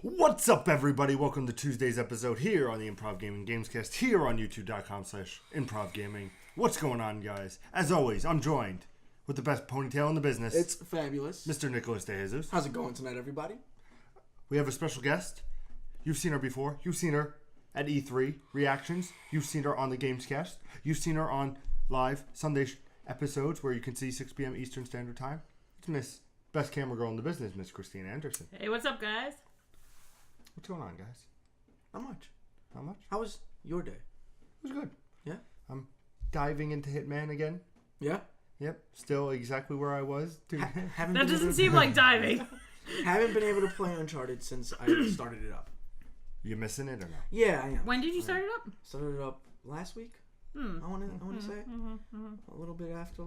What's up, everybody? Welcome to Tuesday's episode here on the Improv Gaming Gamescast, here on youtube.com/ImprovGaming. What's going on, guys? As always, I'm joined with the best ponytail in the business. It's fabulous. Mr. Nicholas De Jesus. How's it going tonight, everybody? We have a special guest. You've seen her before. You've seen her at E3 reactions. You've seen her on the Gamescast. You've seen her on live Sunday episodes where you can see 6 p.m. Eastern Standard Time. It's Miss Best Camera Girl in the Business, Miss Christina Anderson. Hey, what's up, guys? What's going on, guys? Not much. Not much? How was your day? It was good. Yeah? I'm diving into Hitman again. Yeah? Yep. Still exactly where I was. That doesn't seem like diving. Haven't been able to play Uncharted since I started it up. You missing it or no? Yeah, I am. When did you start it up? Started it up last week. I want to say a little bit after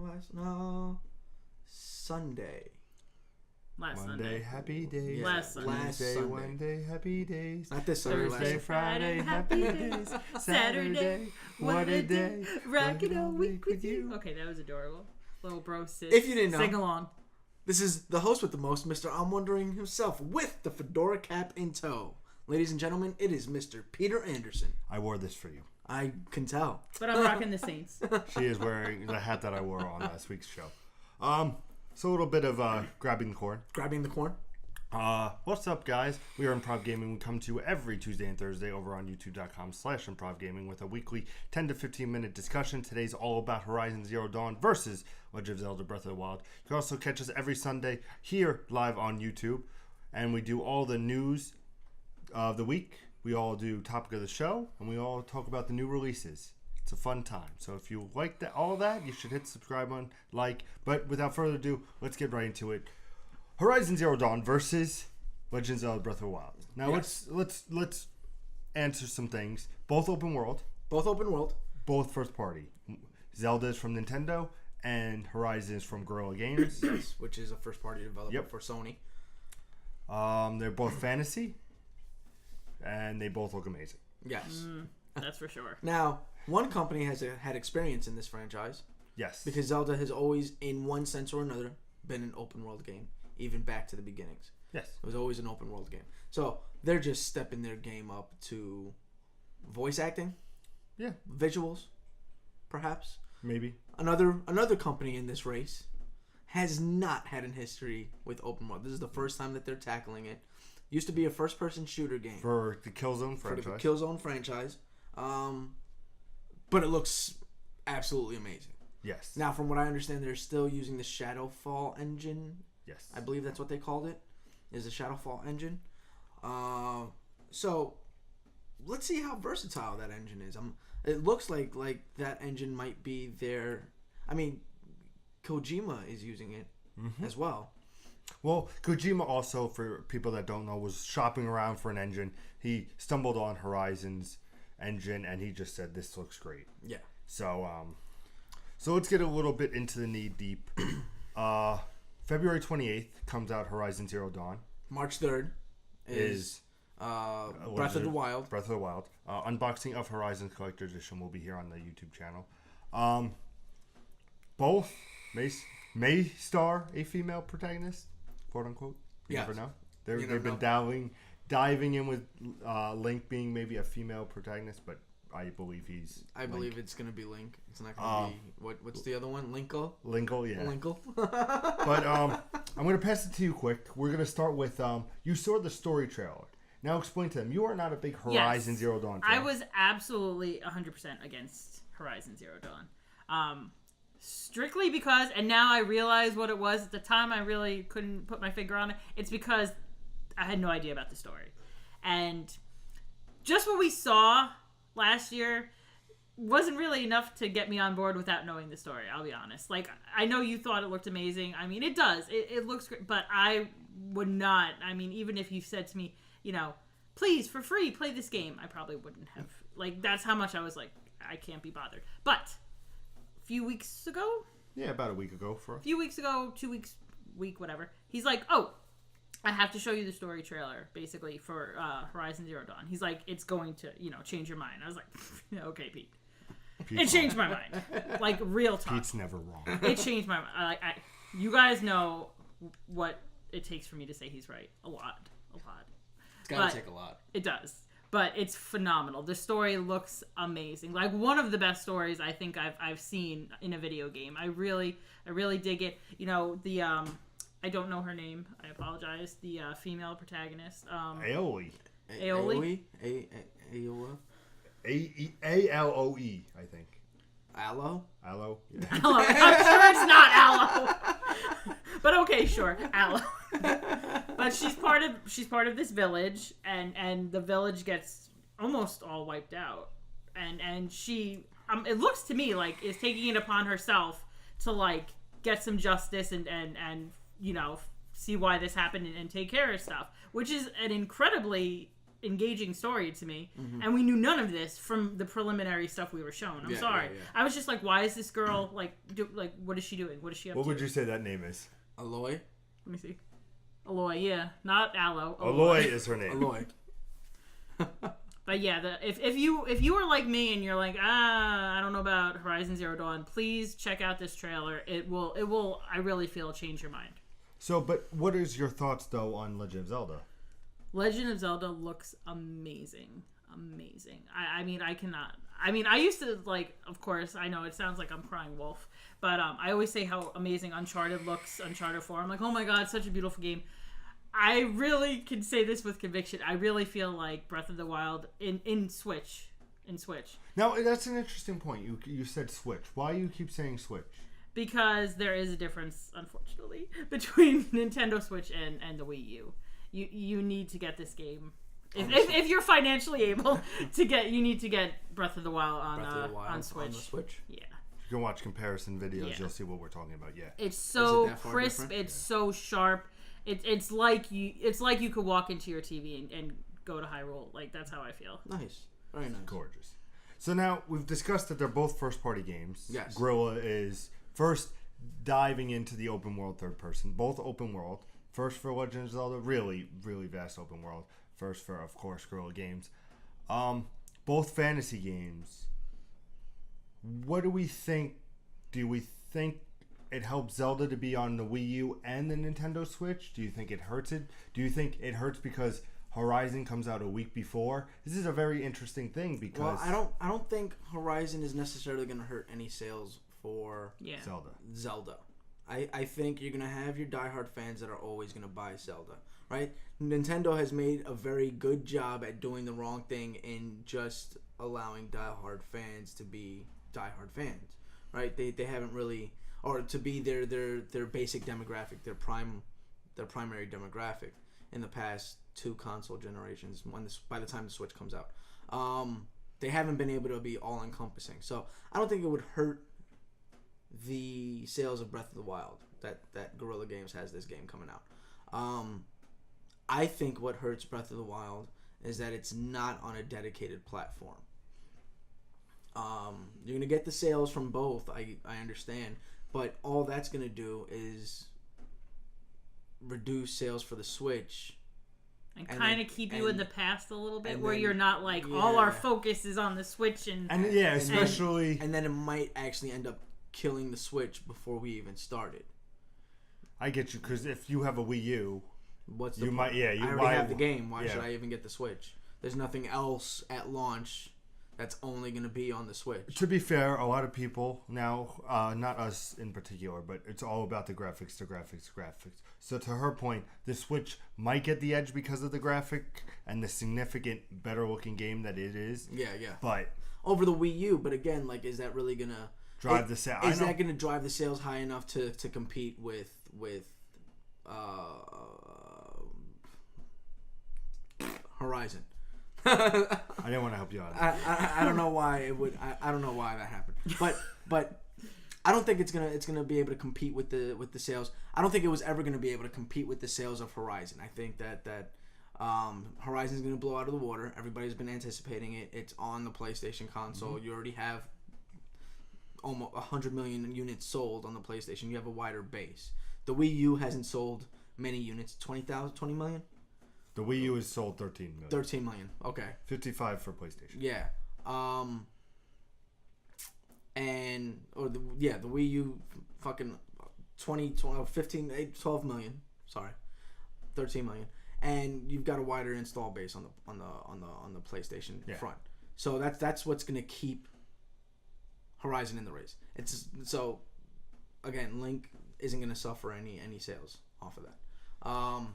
Sunday. Last Monday, Sunday. happy days. Yeah. Last Sunday. Tuesday, Sunday. Wednesday, happy days. Not this Sunday. Thursday, Last Friday, happy days. Saturday, what a day. Rocking all week with you. Okay, that was adorable. Little bro sis. If you didn't know, sing along. This is the host with the most, Mr. I'm Wondering himself, with the fedora cap in tow. Ladies and gentlemen, it is Mr. Peter Anderson. I wore this for you. I can tell. But I'm rocking the Saints. She is wearing the hat that I wore on last week's show. So a little bit of grabbing the corn. Grabbing the corn. What's up, guys? We are Improv Gaming. We come to you every Tuesday and Thursday over on youtube.com/ImprovGaming with a weekly 10 to 15 minute discussion. Today's all about Horizon Zero Dawn versus Legend of Zelda Breath of the Wild. You can also catch us every Sunday here live on YouTube. And we do all the news of the week. We all do topic of the show. And we all talk about the new releases. It's a fun time. So if you like that, all that, you should hit subscribe on like. But without further ado, let's get right into it. Horizon Zero Dawn versus Legend of Zelda Breath of the Wild. Now Yes. let's answer some things. Both open world, Both open world. both first party. Zelda is from Nintendo and Horizon is from Guerrilla Games. Yes, which is a first party developer for Sony. They're both fantasy and they both look amazing. Yes. That's for sure. Now, one company has had experience in this franchise Yes. because Zelda has always, in one sense or another, been an open world game, even back to the beginnings. Yes. It was always an open world game. So they're just stepping their game up to voice acting, Yeah. visuals, perhaps. Maybe. Another company in this race has not had a history with open world. This is the first time that they're tackling it. Used to be a first-person shooter game For the Killzone for the franchise. Killzone franchise, but it looks absolutely amazing. Yes. Now, from what I understand, they're still using the Shadowfall engine. Yes. I believe that's what they called it, is the Shadowfall engine. So let's see how versatile that engine is. It looks like that engine might be their. I mean, Kojima is using it as well. Well, Kojima also, for people that don't know, was shopping around for an engine. He stumbled on Horizon's engine, and he just said, "This looks great." Yeah. So, so let's get a little bit into the knee deep. February 28th comes out Horizon Zero Dawn. March 3rd is Breath of the Wild. Breath of the Wild. Unboxing of Horizon Collector Edition will be here on the YouTube channel. Both may star a female protagonist, quote unquote. You never know. They've been diving in with Link being maybe a female protagonist, but I believe he's. I believe it's gonna be Link. It's not gonna be what's the other one? Linkle, yeah. Linkle. But I'm gonna pass it to you quick. We're gonna start with you saw the story trailer. Now explain to them. You are not a big Horizon Zero Dawn fan. I was absolutely 100% against Horizon Zero Dawn. Strictly because, and now I realize what it was. At the time, I really couldn't put my finger on it. It's because I had no idea about the story. And just what we saw last year wasn't really enough to get me on board without knowing the story, I'll be honest. Like, I know you thought it looked amazing. I mean, it does. It looks great. But I would not. I mean, even if you said to me, you know, please, for free, play this game, I probably wouldn't have. Like, that's how much I was like, I can't be bothered. But a few weeks ago? Yeah, about a week ago for us. A few weeks ago, 2 weeks, week, whatever. He's like, oh, I have to show you the story trailer, basically, for Horizon Zero Dawn. He's like, it's going to, change your mind. I was like, okay, Pete. It changed my mind. Like, real talk. Pete's never wrong. It changed my mind. You guys know what it takes for me to say he's right. A lot. gotta take a lot. It does. But it's phenomenal. The story looks amazing. Like one of the best stories I think I've seen in a video game. I really dig it. You know, the I don't know her name. I apologize. The female protagonist. Aoi. Aoi? Aola? A-L-O-E, I think. Aloe? Aloe? Yeah. Aloe. I'm sure it's not aloe. But okay, sure. Aloe. But she's part of this village, and the village gets almost all wiped out. And she it looks to me like is taking it upon herself to like get some justice and you know, see why this happened and take care of stuff, which is an incredibly engaging story to me. Mm-hmm. And we knew none of this from the preliminary stuff we were shown. I'm sorry. Yeah. I was just like, why is this girl like what is she doing? What is she up to? What would you say that name is? Aloy? Let me see. Aloy, yeah. Not aloe. Aloy is her name. Aloy. But yeah, if you were like me and you're like, I don't know about Horizon Zero Dawn, please check out this trailer. It will I really feel change your mind. So, but what is your thoughts though on Legend of Zelda? Legend of Zelda looks amazing. I mean, I used to like, of course, I know it sounds like I'm crying wolf, but I always say how amazing Uncharted looks, Uncharted 4. I'm like, oh my god, such a beautiful game. I really can say this with conviction. I really feel like Breath of the Wild in Switch. Now, that's an interesting point. You said Switch. Why do you keep saying Switch? Because there is a difference, unfortunately, between Nintendo Switch and the Wii U. You need to get this game. If you're financially able to get, you need to get Breath of the Wild on Switch. On the Switch? Yeah. You can watch comparison videos. Yeah. You'll see what we're talking about. Yeah. It's so crisp. It's so sharp. It's like you could walk into your TV and go to Hyrule. Like that's how I feel. Nice. Very nice. Gorgeous. So now we've discussed that they're both first-party games. Yes. Guerrilla is first diving into the open world third person. Both open world. First for Legend of Zelda, really, really vast open world. First for, of course, Guerrilla Games. Both fantasy games. What do we think? Do we think it helps Zelda to be on the Wii U and the Nintendo Switch? Do you think it hurts it? Do you think it hurts because Horizon comes out a week before? This is a very interesting thing because... Well, I don't think Horizon is necessarily going to hurt any sales for Zelda. I think you're going to have your diehard fans that are always going to buy Zelda, right? Nintendo has made a very good job at doing the wrong thing in just allowing diehard fans to be diehard fans, right? They haven't really, or to be their basic demographic, their primary demographic in the past 2 console generations. By the time the Switch comes out, they haven't been able to be all encompassing. So I don't think it would hurt the sales of Breath of the Wild that Guerrilla Games has this game coming out. I think what hurts Breath of the Wild is that it's not on a dedicated platform. You're gonna get the sales from both, I understand, but all that's gonna do is reduce sales for the Switch and kind of keep you in the past a little bit, where you're not like all our focus is on the Switch and especially and then it might actually end up killing the Switch before we even started. I get you, because if you have a Wii U, what's the you point? might I already have the game. Why should I even get the Switch? There's nothing else at launch that's only going to be on the Switch. To be fair, a lot of people now, not us in particular, but it's all about the graphics. So to her point, the Switch might get the edge because of the graphic and the significant better looking game that it is. Yeah. But over the Wii U, but again, like, is that really going to drive the sales? Is that going to drive the sales high enough to compete with Horizon? I didn't want to help you out. I don't know why it would. I don't know why that happened. But I don't think it's gonna be able to compete with the sales. I don't think it was ever gonna be able to compete with the sales of Horizon. I think that Horizon is gonna blow out of the water. Everybody's been anticipating it. It's on the PlayStation console. Mm-hmm. You already have almost 100 million units sold on the PlayStation. You have a wider base. The Wii U hasn't sold many units. 20 million. The Wii U has sold 13 million. 13 million. Okay. 55 for PlayStation. Yeah. The Wii U fucking 12 million. Sorry. 13 million. and you've got a wider install base on the PlayStation front. So that's what's gonna keep Horizon in the race. So again, Link isn't gonna suffer any sales off of that. I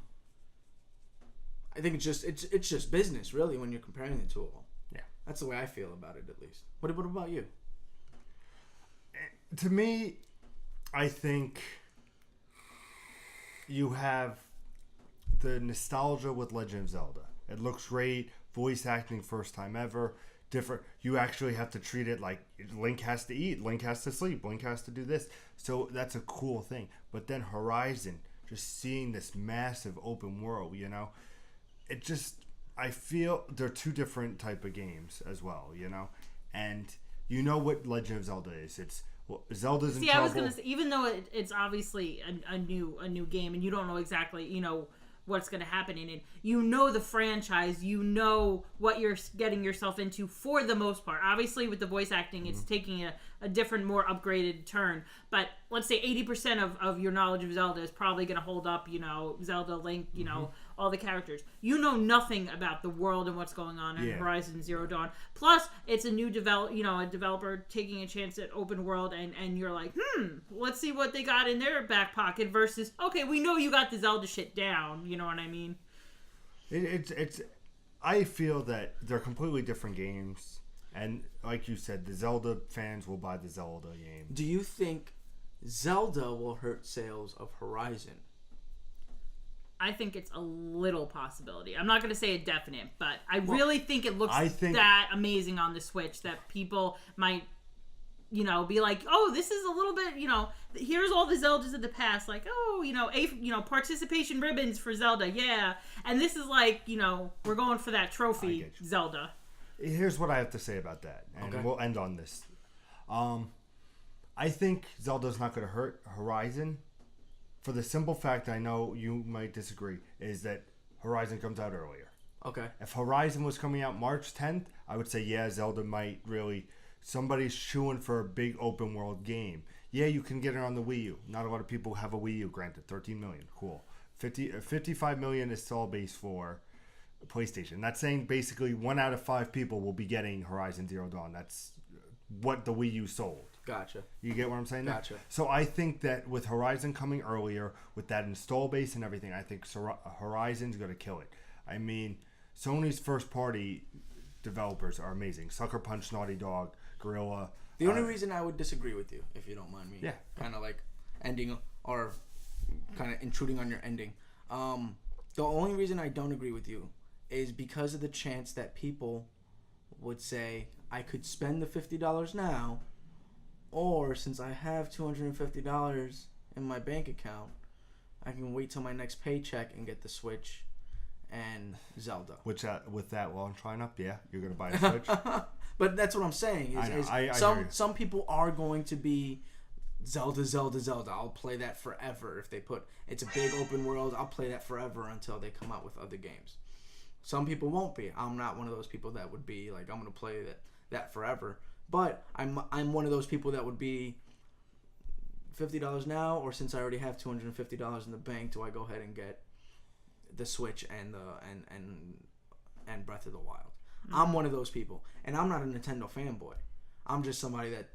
think it's just business, really, when you're comparing the two of them. Yeah, that's the way I feel about it, at least. What about you? To me, I think you have the nostalgia with Legend of Zelda. It looks great. Voice acting, first time ever. Different. You actually have to treat it like Link has to eat, Link has to sleep, Link has to do this. So that's a cool thing. But then Horizon, just seeing this massive open world, it just, I feel they're two different type of games as well, and you know what Legend of Zelda is. It's Zelda's in trouble. I was gonna say, even though it's obviously a new game, and you don't know exactly what's gonna happen in it, the franchise, what you're getting yourself into for the most part. Obviously, with the voice acting, it's taking a different, more upgraded turn. But let's say 80% of your knowledge of Zelda is probably gonna hold up. Zelda, Link, all the characters. Nothing about the world and what's going on in Horizon Zero Dawn. Plus, it's a new a developer taking a chance at open world, and you're like, let's see what they got in their back pocket versus, okay, we know you got the Zelda shit down. You know what I mean? It's. I feel that they're completely different games, and like you said, the Zelda fans will buy the Zelda game. Do you think Zelda will hurt sales of Horizon? I think it's a little possibility. I'm not going to say a definite, but I really think it looks that amazing on the Switch that people might, be like, oh, this is a little bit, here's all the Zeldas of the past, like, oh, participation ribbons for Zelda, yeah. And this is like, we're going for that trophy Zelda. Here's what I have to say about that, and we'll end on this. I think Zelda's not going to hurt Horizon. For the simple fact, I know you might disagree, is that Horizon comes out earlier. Okay. If Horizon was coming out March 10th, I would say, yeah, Zelda might really... Somebody's chewing for a big open world game. Yeah, you can get it on the Wii U. Not a lot of people have a Wii U, granted. 13 million. Cool. 55 million install base for PlayStation. That's saying basically 1 out of 5 people will be getting Horizon Zero Dawn. That's what the Wii U sold. Gotcha. You get what I'm saying? Gotcha. So I think that with Horizon coming earlier, with that install base and everything, I think Horizon's going to kill it. I mean, Sony's first party developers are amazing. Sucker Punch, Naughty Dog, Guerrilla. The only reason I would disagree with you, if you don't mind me, kind of like ending or kind of intruding on your ending. The only reason I don't agree with you is because of the chance that people would say, I could spend the $50 now, or since I have $250 in my bank account, I can wait till my next paycheck and get the Switch and Zelda. Which with that launch lineup, yeah, you're gonna buy a Switch. But that's what I'm saying. Some people are going to be Zelda. I'll play that forever. If they put it's a big open world, I'll play that forever until they come out with other games. Some people won't be. I'm not one of those people that would be like, I'm gonna play that forever. But I'm one of those people that would be $50 now, or since I already have $250 in the bank, do I go ahead and get the Switch and Breath of the Wild? Mm-hmm. I'm one of those people, and I'm not a Nintendo fanboy. I'm just somebody that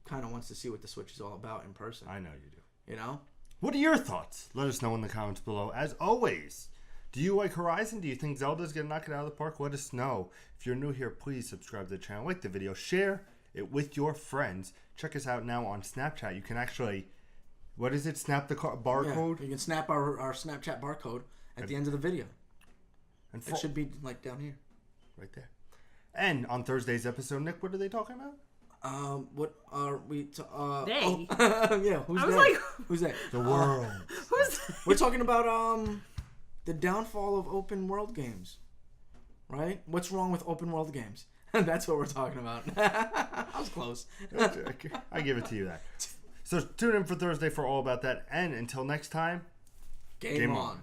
kind of wants to see what the Switch is all about in person. I know you do. You know? What are your thoughts? Let us know in the comments below. As always, do you like Horizon? Do you think Zelda's going to knock it out of the park? Let us know. If you're new here, please subscribe to the channel, like the video, share it with your friends. Check us out now on Snapchat. You can actually, what is it? Snap the barcode? Yeah, you can snap our Snapchat barcode at the end of the video. And it should be like down here. Right there. And on Thursday's episode, Nick, what are they talking about? What are we? They. Oh, yeah. Who's I was they? like, who's that? The world. Who's? We're talking about the downfall of open world games, right? What's wrong with open world games? That's what we're talking about. I was close. I give it to you that. So tune in for Thursday for all about that. And until next time, game on.